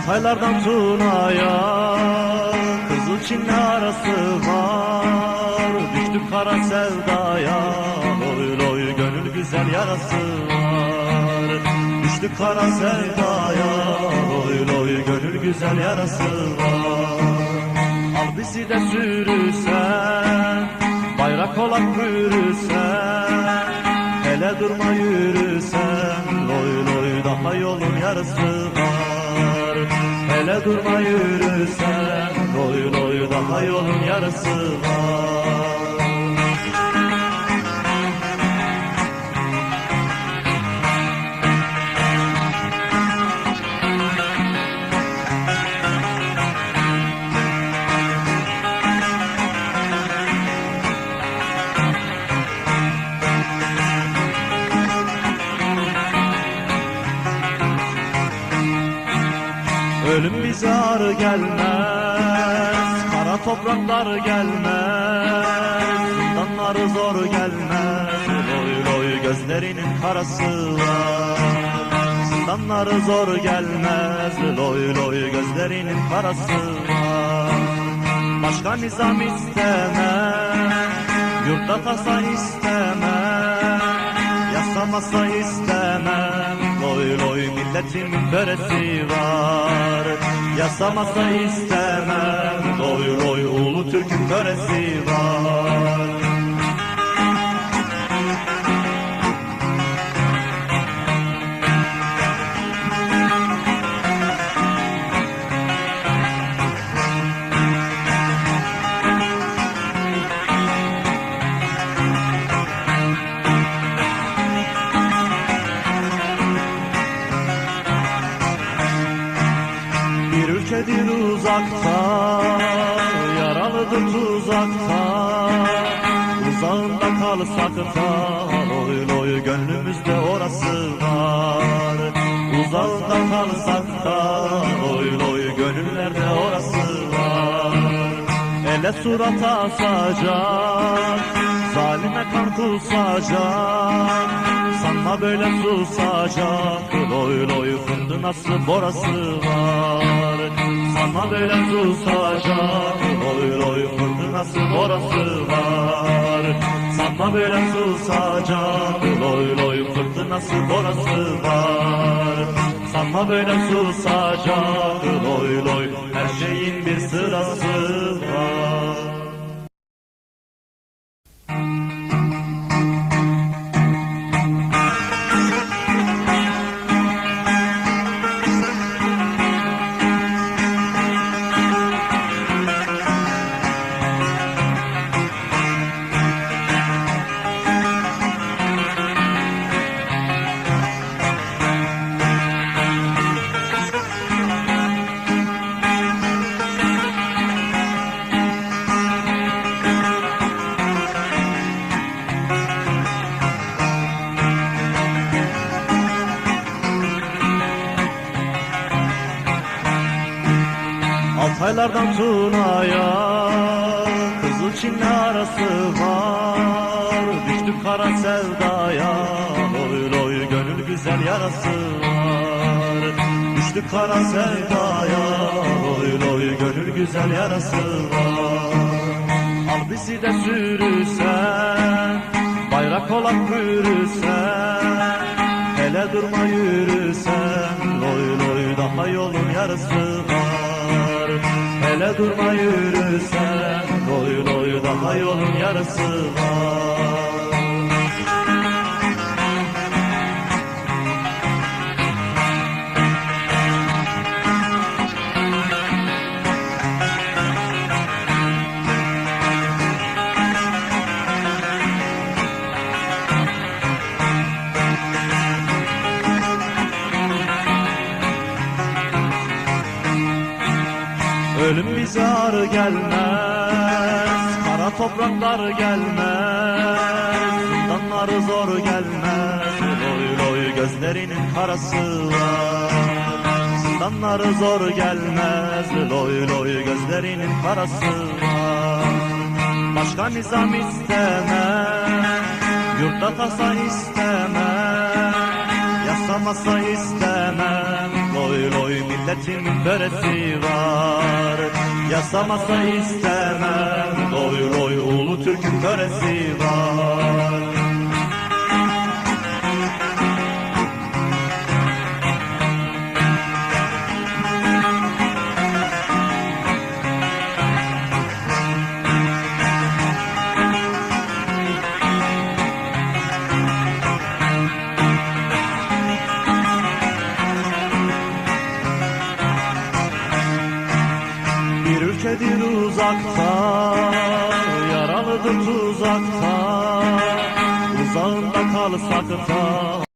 Altaylardan Tuna'ya Kızıl Çin'le arası var. Düştük kara sevdaya, loy loy gönül güzel yarası var. Düştük kara sevdaya, loy loy gönül güzel yarası var. Al bizi de sürürsen, bayrak olarak bürürsen, hele durma yürürsen, loy loy daha yolun yarısı var. Hele durma yürürsen, loy loy daha yolun yarısı var. Ölüm bize ağır gelmez, kara topraklar gelmez, zindanları zor gelmez, loy loy gözlerinin karası var. Zindanları zor gelmez, loy loy gözlerinin karası var. Başka nizam istemem, yurtta tasa istemem, yasa masa istemem, loy loy milletimin böresi var. Yasa masa istemem, loy loy ulu Türk'ün böresi var. Bir ülkedir uzakta, yaralıdır tuzakta, uzağında kalsak da, loy loy gönlümüzde orası var. Uzağında kalsak da, loy loy gönüllerde orası var. Ele surat asacak, zalime kan kusacak, sanma böyle susacak, loy loy fındınası borası var. Sanma böyle susacak, loy loy fındınası borası var. Sanma böyle susacak, loy loy fırtınası borası var. Sanma böyle susacak, loy loy her şeyin bir sırası var. Altaylardan Tuna'ya Kızıl Çin'le arası var. Düştük kara sevdaya, loy loy gönül güzel yarası var. Düştük kara sevdaya, loy loy gönül güzel yarası var. Al bizi de sürürsen, bayrak olarak bürürsen, hele durma yürürsen, loy loy daha yolun yarısı var. Hele durma yürürsen, loy loy daha yolun yarısı var. Ölüm bize ağır gelmez, kara topraklar gelmez, zindanları zor gelmez, loy loy gözlerinin karası var. Zindanları zor gelmez, loy loy gözlerinin karası var. Başka nizam istemem, yurtta tasa istemem, yasa masa istemem, loy loy milletimin böresi var. Yasamasa istemem, doy doy ulu Türk'ün böresi var. Bir ülkedir uzakta, yaralıdır tuzakta, uzağında kalsak da